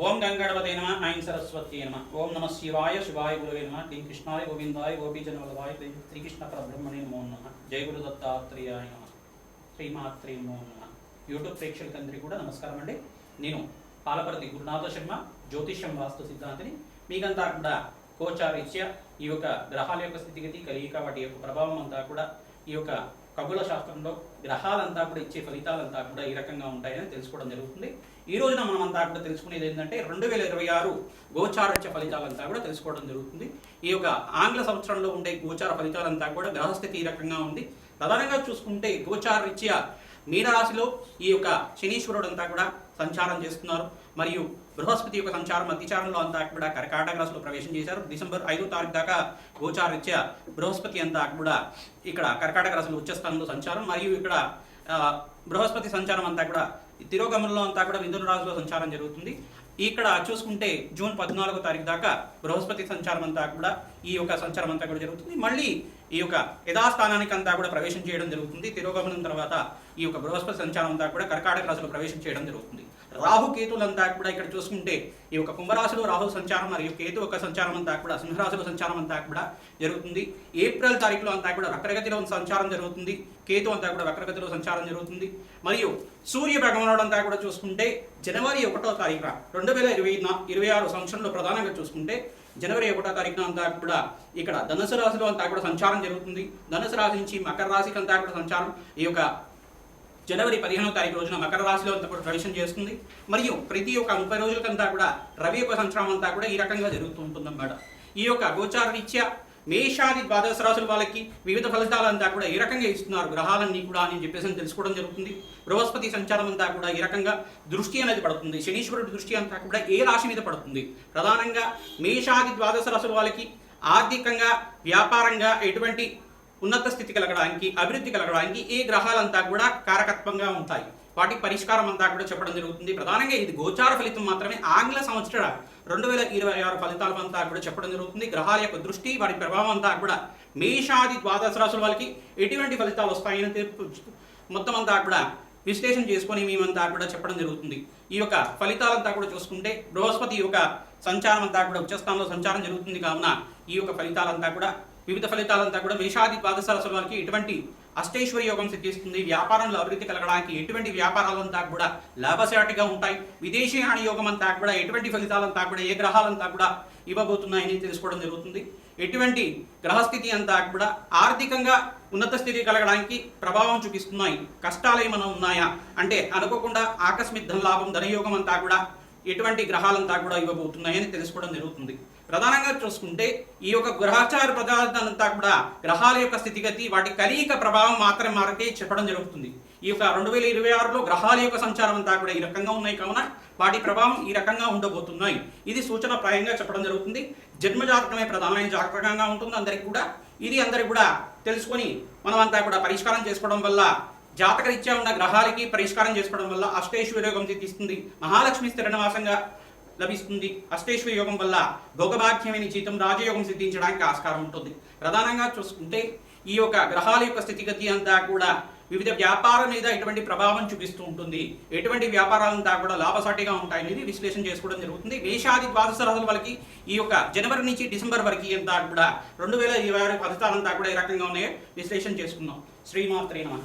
ఓం గంగణపతే నమ ఐం సరస్వతి నమ ఓం నమ శివాయ శివాయ గురువే నమ క్లీం కృష్ణాయ గోవిందాయ గోపీజనవల్లభాయ శ్రీకృష్ణ పరబ్రహ్మణే నమో నమ జయ గురు దత్తాత్రేయాయ నమ శ్రీమాత్రే నమో నమ. యూట్యూబ్ ప్రేక్షకులందరికీ కూడా నమస్కారం అండి. నేను పాలపర్తి గురునాథ శర్మ, జ్యోతిష్యం వాస్తు సిద్ధాంతిని. మీకంతా కూడా గోచారీత్యా ఈ యొక్క గ్రహాల యొక్క స్థితిగతి కలియిక వాటి యొక్క ప్రభావం అంతా కూడా ఈ యొక్క ఖగోళ శాస్త్రంలో గ్రహాలంతా కూడా ఇచ్చే ఫలితాలంతా కూడా ఈ రకంగా ఉంటాయని తెలుసుకోవడం జరుగుతుంది. ఈ రోజున మనం అంతా కూడా తెలుసుకునేది ఏంటంటే 2026 గోచారత్య ఫలితాలంతా కూడా తెలుసుకోవడం జరుగుతుంది. ఈ యొక్క ఆంగ్ల సంవత్సరంలో ఉండే గోచార ఫలితాలంతా కూడా గ్రహస్థితి ఈ రకంగా ఉంది. ప్రధానంగా చూసుకుంటే గోచారరీత్యా మీనరాశిలో ఈ యొక్క శనీశ్వరుడు అంతా కూడా సంచారం చేస్తున్నారు. మరియు బృహస్పతి యొక్క సంచారం అతిచారంలో అంతా కూడా కర్కాటక రాశిలో ప్రవేశం చేశారు. డిసెంబర్ 5వ తారీఖు దాకా గోచారరీత్యా బృహస్పతి అంతా కూడా ఇక్కడ కర్కాటక రాశిలో ఉచ్చస్థానంలో సంచారం, మరియు ఇక్కడ బృహస్పతి సంచారం అంతా కూడా తిరోగమనంలో అంతా కూడా మిథున రాశిలో సంచారం జరుగుతుంది. ఇక్కడ చూసుకుంటే జూన్ 14వ తారీఖు దాకా బృహస్పతి సంచారం అంతా కూడా ఈ యొక్క సంచారం అంతా కూడా జరుగుతుంది. మళ్ళీ ఈ యొక్క యథాస్థానానికి అంతా కూడా ప్రవేశం చేయడం జరుగుతుంది. తిరోగమనం తర్వాత ఈ యొక్క బృహస్పతి సంచారం అంతా కూడా కర్కాటక రాశిలో ప్రవేశం చేయడం జరుగుతుంది. రాహు కేతులంతా కూడా ఇక్కడ చూసుకుంటే ఈ యొక్క కుంభరాశిలో రాహు సంచారం మరియు కేతు యొక్క సంచారం అంతా కూడా సింహరాశిలో సంచారం అంతా కూడా జరుగుతుంది. ఏప్రిల్ తారీఖులో అంతా కూడా వక్రగతిలో సంచారం జరుగుతుంది. కేతు అంతా కూడా వక్రగతిలో సంచారం జరుగుతుంది. మరియు సూర్య భగవానుడు అంతా కూడా చూసుకుంటే జనవరి 1వ తారీఖున 2026 సంవత్సరంలో ప్రధానంగా చూసుకుంటే జనవరి 1వ తారీఖున అంతా కూడా ఇక్కడ ధనుసు రాశిలో అంతా కూడా సంచారం జరుగుతుంది. ధనుసు రాశి నుంచి మకర రాశికి అంతా కూడా సంచారం ఈ యొక్క జనవరి 15వ తారీఖు రోజున మకర రాశిలో అంతా కూడా ప్రవేశం చేస్తుంది. మరియు ప్రతి ఒక్క 30 రోజులకంతా కూడా రవి యొక్క సంచారం అంతా కూడా ఈ రకంగా జరుగుతూ ఉంటుందన్నమాట. ఈ యొక్క గోచార రీత్యా మేషాది ద్వాదశ రాశుల వాళ్ళకి వివిధ ఫలితాలంతా కూడా ఈ రకంగా ఇస్తున్నారు గ్రహాలన్నీ కూడా అని చెప్పేసి తెలుసుకోవడం జరుగుతుంది. బృహస్పతి సంచారం అంతా కూడా ఈ రకంగా దృష్టి అనేది పడుతుంది. శనీశ్వరుడి దృష్టి అంతా కూడా ఏ రాశి మీద పడుతుంది? ప్రధానంగా మేషాది ద్వాదశ రాశుల వాళ్ళకి ఆర్థికంగా, వ్యాపారంగా ఎటువంటి ఉన్నత స్థితి కలగడానికి, అభివృద్ధి కలగడానికి ఏ గ్రహాలంతా కూడా కారకత్వంగా ఉంటాయి, వాటి పరిష్కారం అంతా కూడా చెప్పడం జరుగుతుంది. ప్రధానంగా ఇది గోచార ఫలితం మాత్రమే. ఆంగ్ల సంవత్సర 2026 ఫలితాలు అంతా కూడా చెప్పడం జరుగుతుంది. గ్రహాల యొక్క దృష్టి, వాటి ప్రభావం అంతా కూడా మేషాది ద్వాదశ రాశుల వాళ్ళకి ఎటువంటి ఫలితాలు వస్తాయని మొత్తం అంతా కూడా విశ్లేషణ చేసుకొని మేమంతా కూడా చెప్పడం జరుగుతుంది. ఈ యొక్క ఫలితాలంతా కూడా చూసుకుంటే బృహస్పతి యొక్క సంచారం అంతా కూడా ఉచ్చస్థానంలో సంచారం జరుగుతుంది. కావున ఈ యొక్క ఫలితాలంతా కూడా వివిధ ఫలితాలంతా కూడా మేషాది ద్వాదశ రాశుల వారికి ఎటువంటి అష్టైశ్వర్య యోగం సిద్ధిస్తుంది. వ్యాపారంలో అభివృద్ధి కలగడానికి ఎటువంటి వ్యాపారాలంతా కూడా లాభసాటిగా ఉంటాయి. విదేశీయాన యోగం అంతా కూడా ఎటువంటి ఫలితాలంతా కూడా ఏ గ్రహాలంతా కూడా ఇవ్వబోతున్నాయని తెలుసుకోవడం జరుగుతుంది. ఎటువంటి గ్రహస్థితి అంతా కూడా ఆర్థికంగా ఉన్నత స్థితి కలగడానికి ప్రభావం చూపిస్తున్నాయి. కష్టాలు ఏమైనా ఉన్నాయా అంటే అనుకోకుండా ఆకస్మిక ధనలాభం, ధనయోగం అంతా కూడా ఎటువంటి గ్రహాలంతా కూడా ఇవ్వబోతున్నాయని తెలుసుకోవడం జరుగుతుంది. ప్రధానంగా చూసుకుంటే ఈ యొక్క గ్రహచార పదార్థాలంతా కూడా గ్రహాల యొక్క స్థితిగతి, వాటి కలియిక ప్రభావం మాత్రమే చెప్పడం జరుగుతుంది. ఈ యొక్క 2026లో గ్రహాల యొక్క సంచారం అంతా కూడా ఈ రకంగా ఉన్నాయి కావున వాటి ప్రభావం ఈ రకంగా ఉండబోతున్నాయి. ఇది సూచనప్రాయంగా చెప్పడం జరుగుతుంది. జన్మజాతకమే ప్రధానమైన జాతకంగా ఉంటుంది అందరికి కూడా. ఇది అందరికి కూడా తెలుసుకొని మనమంతా కూడా పరిష్కారం చేసుకోవడం వల్ల, జాతకరీత్యా ఉన్న గ్రహాలకి పరిష్కారం చేసుకోవడం వల్ల అష్టైశ్వర్య యోగం సిద్ధిస్తుంది. మహాలక్ష్మి స్థిర నివాసంగా లభిస్తుంది. అష్టైశ్వర్య యోగం వల్ల భోగభాగ్యమైన జీతం, రాజయోగం సిద్ధించడానికి ఆస్కారం ఉంటుంది. ప్రధానంగా చూసుకుంటే ఈ యొక్క గ్రహాల యొక్క స్థితిగతి అంతా కూడా వివిధ వ్యాపారం మీద ఎటువంటి ప్రభావం చూపిస్తూ ఉంటుంది, ఎటువంటి వ్యాపారాలంతా కూడా లాభసాటిగా ఉంటాయనేది విశ్లేషణ చేసుకోవడం జరుగుతుంది. మేషాది ద్వాదశ రాశుల వాళ్ళకి ఈ యొక్క జనవరి నుంచి డిసెంబర్ వరకు అంతా కూడా 2026 ఫలితాలంతా కూడా ఈ రకంగా ఉన్నాయో విశ్లేషణ చేసుకుందాం. శ్రీమాత్రే నమః.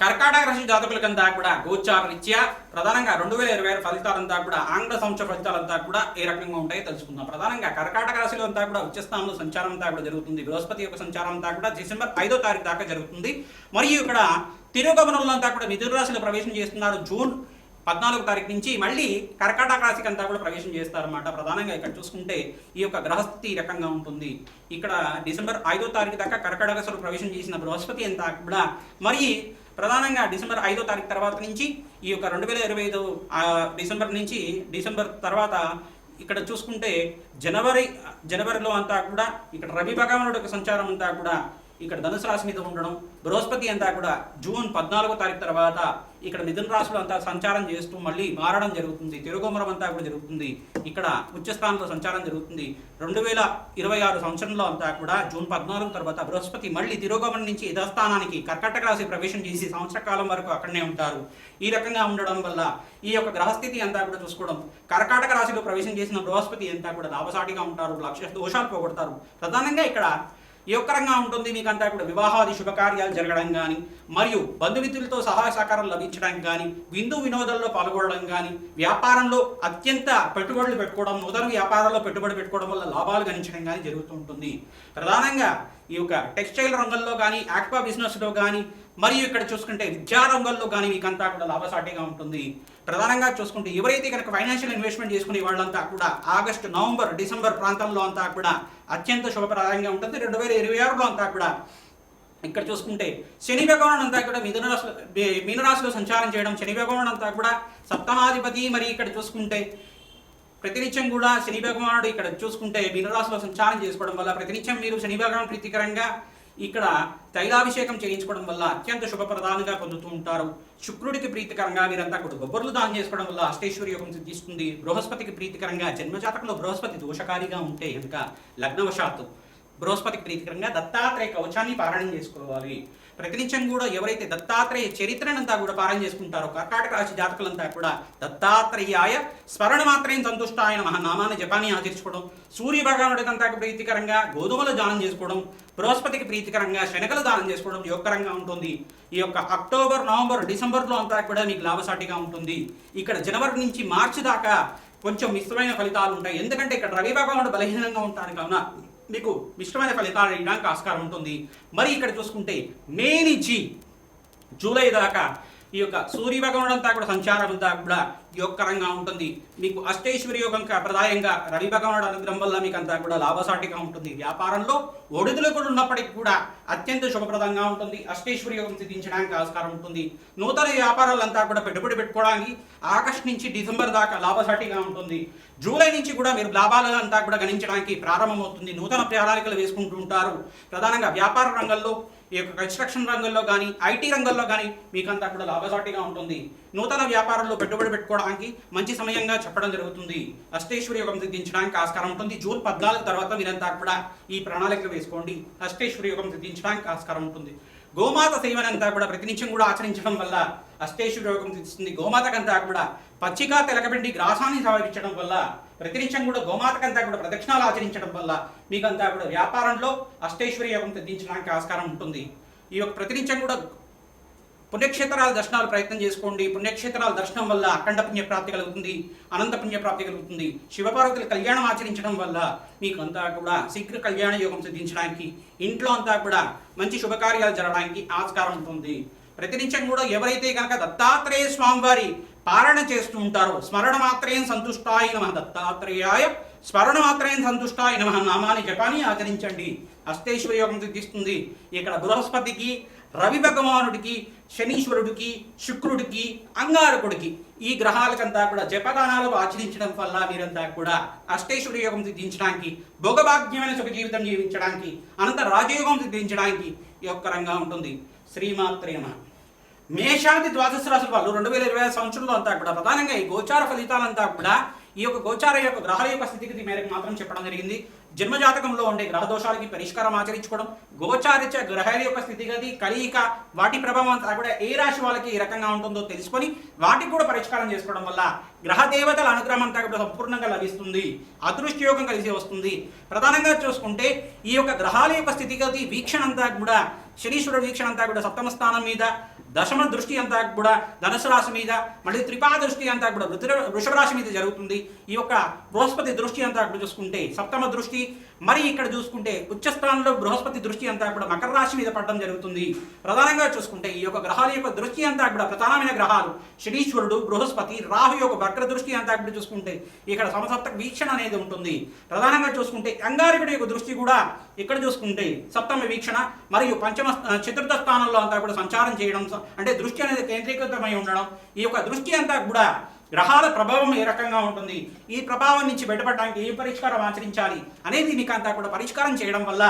కర్కాటక రాశి జాతకులకంతా కూడా గోచార రీత్యా ప్రధానంగా 2026 ఫలితాలంతా కూడా ఆంగ్ల సంవత్సర ఫలితాలంతా కూడా ఏ రకంగా ఉంటాయో తెలుసుకుందాం. ప్రధానంగా కర్కాటక రాశిలో అంతా కూడా ఉచ్చస్థానంలో సంచారం అంతా కూడా జరుగుతుంది. బృహస్పతి యొక్క సంచారం అంతా కూడా డిసెంబర్ 5వ తారీఖు దాకా జరుగుతుంది. మరియు ఇక్కడ తిరోగమనంలో అంతా కూడా మిథున రాశిలో ప్రవేశం చేస్తున్నారు. జూన్ 14వ తారీఖు నుంచి మళ్ళీ కర్కాటక రాశికి అంతా కూడా ప్రవేశం చేస్తారన్నమాట. ప్రధానంగా ఇక్కడ చూసుకుంటే ఈ యొక్క గ్రహస్థితి ఈ రకంగా ఉంటుంది. ఇక్కడ డిసెంబర్ 5వ తారీఖు దాకా కర్కాటక రాశిలో ప్రవేశం చేసిన బృహస్పతి అంతా కూడా మరి ప్రధానంగా డిసెంబర్ 5వ తారీఖు తర్వాత నుంచి ఈ యొక్క 2025 డిసెంబర్ నుంచి డిసెంబర్ తర్వాత ఇక్కడ చూసుకుంటే జనవరిలో అంతా కూడా ఇక్కడ రవి భగవానుడు యొక్క సంచారం అంతా కూడా ఇక్కడ ధనుసు రాశి మీద ఉండడం, బృహస్పతి అంతా కూడా జూన్ 14వ తారీఖు తర్వాత ఇక్కడ మిథున రాశిలో అంతా సంచారం చేస్తూ మళ్ళీ మారడం జరుగుతుంది. తిరుగుమరం అంతా కూడా జరుగుతుంది. ఇక్కడ ఉచ్చస్థానంలో సంచారం జరుగుతుంది. 2026 సంవత్సరంలో అంతా కూడా జూన్ 14 తర్వాత బృహస్పతి మళ్ళీ తిరోగమనం నుంచి యథాస్థానానికి కర్కాటక రాశి ప్రవేశం చేసి సంవత్సర కాలం వరకు అక్కడనే ఉంటారు. ఈ రకంగా ఉండడం వల్ల ఈ యొక్క గ్రహస్థితి అంతా కూడా చూసుకోవడం, కర్కాటక రాశిలో ప్రవేశం చేసిన బృహస్పతి అంతా కూడా లాభసాటిగా ఉంటారు, లక్ష్య దోషాలు పోగొడతారు. ప్రధానంగా ఇక్కడ యోగకరంగా ఉంటుంది. మీకంతా కూడా వివాహాది శుభకార్యాలు జరగడం కానీ, మరియు బంధుమిత్రులతో సహాయ సహకారాలు లభించడం కానీ, విందు వినోదాల్లో పాల్గొనడం కానీ, వ్యాపారంలో అత్యంత పెట్టుబడులు పెట్టుకోవడం, నూతన వ్యాపారాల్లో పెట్టుబడి పెట్టుకోవడం వల్ల లాభాలు గణించడం కానీ జరుగుతూ ఉంటుంది. ప్రధానంగా ఈ యొక్క టెక్స్టైల్ రంగంలో కానీ, ఆక్వా బిజినెస్లో కానీ, మరియు ఇక్కడ చూసుకుంటే విద్యా రంగంలో కానీ మీకంతా కూడా లాభసాటిగా ఉంటుంది. ప్రధానంగా చూసుకుంటే ఎవరైతే కనుక ఫైనాన్షియల్ ఇన్వెస్ట్మెంట్ చేసుకునే వాళ్ళంతా కూడా ఆగస్టు, నవంబర్, డిసెంబర్ ప్రాంతంలో అంతా కూడా అత్యంత శుభప్రదాయంగా ఉంటుంది. 2026లో అంతా కూడా ఇక్కడ చూసుకుంటే శని భగవానుడు అంతా కూడా మీనరాశిలో సంచారం చేయడం, శని భగవానుడు అంతా కూడా సప్తమాధిపతి. మరి ఇక్కడ చూసుకుంటే ప్రతినిత్యం కూడా శని భగవానుడు ఇక్కడ చూసుకుంటే మీనరాశిలో సంచారం చేసుకోవడం వల్ల ప్రతినిత్యం మీరు శని భగవాన్ ప్రీతికరంగా ఇక్కడ తైలాభిషేకం చేయించుకోవడం వల్ల అత్యంత శుభప్రదానంగా పొందుతూ ఉంటారు. శుక్రుడికి ప్రీతికరంగా మీరంతా కూడా బొబ్బర్లు దానం చేసుకోవడం వల్ల అష్టైశ్వర్య యోగం సిద్ధిస్తుంది. బృహస్పతికి ప్రీతికరంగా జన్మజాతకంలో బృహస్పతి దోషకారిగా ఉంటే కనుక లగ్నవశాత్తు బృహస్పతికి ప్రీతికరంగా దత్తాత్రేయ కవచాన్ని పారాయణం చేసుకోవాలి. ప్రతినిత్యం కూడా ఎవరైతే దత్తాత్రేయ చరిత్రనంతా కూడా పారాయణ చేసుకుంటారో కర్కాటక రాశి జాతకులంతా కూడా దత్తాత్రేయాయ స్మరణ మాత్రం సంతుష్టాయ నమః నామాన్ని జపాన్ని ఆచరించుకోవడం, సూర్య భగవానుడికంతా ప్రీతికరంగా గోధుమలు దానం చేసుకోవడం, బృహస్పతికి ప్రీతికరంగా శనగలు దానం చేసుకోవడం యోగకరంగా ఉంటుంది. ఈ యొక్క అక్టోబర్, నవంబర్, డిసెంబర్లో అంతా కూడా మీకు లాభసాటిగా ఉంటుంది. ఇక్కడ జనవరి నుంచి మార్చి దాకా కొంచెం మిశ్రమైన ఫలితాలు ఉంటాయి. ఎందుకంటే ఇక్కడ రవి భగవానుడు బలహీనంగా ఉంటారు కావున మీకు మిశ్రమైన ఫలితాలు ఇవ్వడానికి ఆస్కారం ఉంటుంది. మరి ఇక్కడ చూసుకుంటే మే నుంచి జూలై దాకా ఈ యొక్క సూర్య భగవానుడు అంతా కూడా సంచారం అంతా కూడా యోగకరంగా ఉంటుంది. మీకు అష్టైశ్వర్య యోగం ప్రదాయంగా రవి భగవానుడు అనుగ్రహం వల్ల మీకు అంతా కూడా లాభసాటిగా ఉంటుంది. వ్యాపారంలో ఒడిదులు కూడా ఉన్నప్పటికీ కూడా అత్యంత శుభప్రదంగా ఉంటుంది. అష్టైశ్వర్య యోగం సిద్ధించడానికి ఆస్కారం ఉంటుంది. నూతన వ్యాపారాలంతా కూడా పెట్టుబడి పెట్టుకోవడానికి ఆగస్టు నుంచి డిసెంబర్ దాకా లాభసాటిగా ఉంటుంది. జూలై నుంచి కూడా మీరు లాభాలంతా కూడా గణించడానికి ప్రారంభమవుతుంది. నూతన ప్రణాళికలు వేసుకుంటూ ఉంటారు. ప్రధానంగా వ్యాపార రంగంలో, ఈ యొక్క కన్స్ట్రక్షన్ రంగంలో కానీ, ఐటీ రంగంలో కానీ మీకంతా కూడా లాభసాటిగా ఉంటుంది. నూతన వ్యాపారంలో పెట్టుబడి పెట్టుకోవడానికి మంచి సమయంగా చెప్పడం జరుగుతుంది. అష్టైశ్వర్య యోగం సిద్ధించడానికి ఆస్కారం ఉంటుంది. జూన్ 14 తర్వాత మీరంతా కూడా ఈ ప్రణాళికలు వేసుకోండి. అష్టైశ్వర్య యోగం సిద్ధించడానికి ఆస్కారం ఉంటుంది. గోమాత సేవనంతా కూడా ప్రతినిత్యం కూడా ఆచరించడం వల్ల అష్టైశ్వర్య యోగం సిద్ధిస్తుంది. గోమాతకంతా కూడా పచ్చిక తెలకబెండి గ్రాసాన్ని సమర్పించడం వల్ల ప్రతినిత్యం కూడా గోమాతకంతా కూడా ప్రదక్షిణాలు ఆచరించడం వల్ల మీకంతా కూడా వ్యాపారంలో అష్టైశ్వర్య యోగం సిద్ధించడానికి ఆస్కారం ఉంటుంది. ఈ యొక్క ప్రతినిత్యం కూడా పుణ్యక్షేత్రాల దర్శనాలు ప్రయత్నం చేసుకోండి. పుణ్యక్షేత్రాల దర్శనం వల్ల అఖండ పుణ్యప్రాప్తి కలుగుతుంది, అనంత పుణ్యప్రాప్తి కలుగుతుంది. శివపార్వతుల కళ్యాణం ఆచరించడం వల్ల మీకు అంతా కూడా శీఘ్ర కళ్యాణ యోగం సిద్ధించడానికి, ఇంట్లో అంతా కూడా మంచి శుభకార్యాలు జరగడానికి ఆస్కారం ఉంటుంది. ప్రతినిత్యం కూడా ఎవరైతే కనుక దత్తాత్రేయ స్వామివారి పాలన చేస్తూ ఉంటారో స్మరణ మాత్రేం సంతుష్టాయ నమః దత్తాత్రేయాయ స్మరణ మాత్రేం సంతుష్టాయ నమః నామాన్ని జపాన్ని ఆచరించండి. అష్టైశ్వర్య యోగం సిద్ధిస్తుంది. ఇక్కడ బృహస్పతికి, రవి భగవానుడికి, శనీశ్వరుడికి, శుక్రుడికి, అంగారకుడికి ఈ గ్రహాలకంతా కూడా జపదానాలు ఆచరించడం వల్ల మీరంతా కూడా అష్టైశ్వర్య యోగం సిద్ధించడానికి, భోగభాగ్యమైన సుఖ జీవితం జీవించడానికి, అనంత రాజయోగం సిద్ధించడానికి యోగకరంగా ఉంటుంది. శ్రీమాత్రే నమః. మేషాది ద్వాదశ రాశుల వాళ్ళు 2025 సంవత్సరంలో అంతా కూడా ప్రధానంగా ఈ గోచార ఫలితాలంతా కూడా ఈ యొక్క గోచార యొక్క గ్రహాల యొక్క స్థితిగతి మేరకు మాత్రం చెప్పడం జరిగింది. జన్మజాతకంలో ఉండే గ్రహ దోషాలకి పరిష్కారం ఆచరించుకోవడం, గోచారిత గ్రహాల యొక్క స్థితిగతి, కలియిక, వాటి ప్రభావం అంతా కూడా ఏ రాశి వాళ్ళకి ఏ రకంగా ఉంటుందో తెలుసుకొని వాటికి కూడా పరిష్కారం చేసుకోవడం వల్ల గ్రహ దేవతల అనుగ్రహం అంతా కూడా సంపూర్ణంగా లభిస్తుంది. అదృష్ట యోగం కలిసి వస్తుంది. ప్రధానంగా చూసుకుంటే ఈ యొక్క గ్రహాల యొక్క స్థితిగతి వీక్షణ అంతా కూడా శనీశ్వరుడు వీక్షణ అంతా కూడా సప్తమ స్థానం మీద, దశమ దృష్టి అంతా కూడా ధనుసు రాశి మీద, మళ్ళీ త్రిపా దృష్టి అంతా కూడా వృషభ రాశి మీద జరుగుతుంది. ఈ యొక్క బృహస్పతి దృష్టి అంతా కూడా చూసుకుంటే సప్తమ దృష్టి, మరి ఇక్కడ చూసుకుంటే ఉచ్చస్థానంలో బృహస్పతి దృష్టి అంతా కూడా మకర రాశి మీద పడడం జరుగుతుంది. ప్రధానంగా చూసుకుంటే ఈ యొక్క గ్రహాల యొక్క దృష్టి అంతా కూడా ప్రధానమైన గ్రహాలు శనీశ్వరుడు, బృహస్పతి, రాహు యొక్క వక్ర దృష్టి అంతా కూడా చూసుకుంటే ఇక్కడ సమసప్తక వీక్షణ అనేది ఉంటుంది. ప్రధానంగా చూసుకుంటే అంగారకుడి యొక్క దృష్టి కూడా ఇక్కడ చూసుకుంటే సప్తమ వీక్షణ, మరియు చతుర్థ స్థానంలో అంతా కూడా సంచారం చేయడం, అంటే దృష్టి అనేది కేంద్రీకృతమై ఉండడం. ఈ యొక్క దృష్టి అంతా కూడా గ్రహాల ప్రభావం ఏ రకంగా ఉంటుంది, ఈ ప్రభావం నుంచి బయటపడడానికి ఏ పరిష్కారం ఆచరించాలి అనేది మీకు అంతా కూడా పరిష్కారం చేయడం వల్ల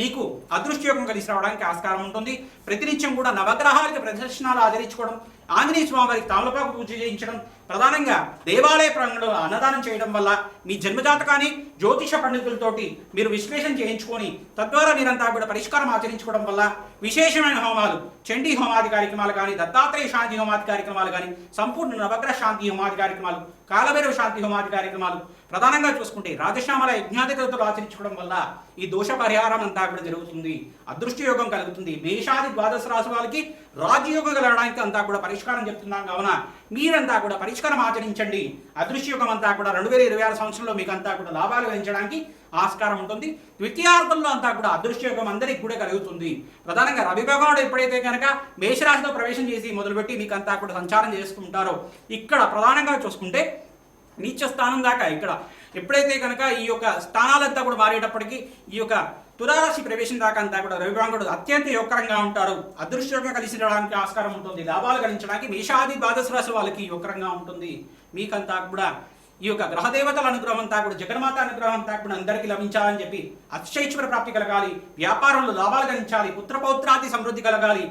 మీకు అదృష్టయోగం కలిసి రావడానికి ఆస్కారం ఉంటుంది. ప్రతినిత్యం కూడా నవగ్రహాలకి ప్రదర్శనాలు ఆచరించుకోవడం, ఆంజనేయ స్వామి వారికి తామలపాకు పూజ చేయించడం, ప్రధానంగా దేవాలయ ప్రాంగణంలో అన్నదానం చేయడం వల్ల మీ జన్మజాతకాన్ని జ్యోతిష పండితులతోటి మీరు విశ్లేషణ చేయించుకొని తద్వారా మీరంతా కూడా పరిష్కారం ఆచరించుకోవడం వల్ల విశేషమైన హోమాలు, చండీ హోమాది కార్యక్రమాలు కానీ, దత్తాత్రేయ శాంతి హోమాది కార్యక్రమాలు కానీ, సంపూర్ణ నవగ్రహ శాంతి హోమాది కార్యక్రమాలు, కాలభైరవ శాంతి హోమాది కార్యక్రమాలు ప్రధానంగా చూసుకుంటే రాజశ్యామల యజ్ఞాధికతలు ఆచరించుకోవడం వల్ల ఈ దోష పరిహారం అంతా కూడా జరుగుతుంది. అదృష్టయోగం కలుగుతుంది. మేషాది ద్వాదశ రాశి వాళ్ళకి రాజయోగం కలగడానికి అంతా కూడా పరిష్కారం చెప్తున్నాం కావున మీరంతా కూడా పరిష్కారం ఆచరించండి. అదృష్టయోగం అంతా కూడా 2026 సంవత్సరంలో మీకు అంతా కూడా లాభాలు పెంచడానికి ఆస్కారం ఉంటుంది. ద్వితీయార్థంలో అంతా కూడా అదృష్టయోగం అందరికీ కూడా కలుగుతుంది. ప్రధానంగా రవి భగవానుడు ఎప్పుడైతే కనుక మేషరాశిలో ప్రవేశం చేసి మొదలుపెట్టి మీకు అంతా కూడా సంచారం చేస్తుంటారో ఇక్కడ ప్రధానంగా చూసుకుంటే నీచ స్థానం దాకా ఇక్కడ ఎప్పుడైతే కనుక ఈ యొక్క స్థానాలంతా కూడా మారేటప్పటికీ ఈ యొక్క తులారాశి ప్రవేశం దాకా అంతా కూడా రవి భగవానుడు అత్యంత యోగకరంగా ఉంటారు. అదృష్టంగా కలిసి రావడానికి ఆస్కారం ఉంటుంది. లాభాలు గణించడానికి మేషాది ద్వాదశ రాశి వాళ్ళకి యోగకరంగా ఉంటుంది. మీకంతా కూడా ఈ యొక్క గ్రహదేవతల అనుగ్రహం అంతా కూడా, జగన్మాత అనుగ్రహం అంతా కూడా అందరికీ లభించాలని చెప్పి అతిశైశ్వర ప్రాప్తి కలగాలి, వ్యాపారంలో లాభాలు గణించాలి, పుత్రపౌత్రాది సమృద్ధి కలగాలి,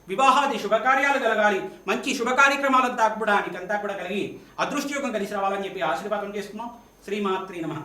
వివాహాది శుభకార్యాలు కలగాలి, మంచి శుభ కార్యక్రమాలంతా కూడా నీకంతా కూడా కలిగి అదృష్టయోగం కలిసి రావాలని చెప్పి ఆశీర్వాదం చేస్తున్నాం. శ్రీమాత్రి నమః.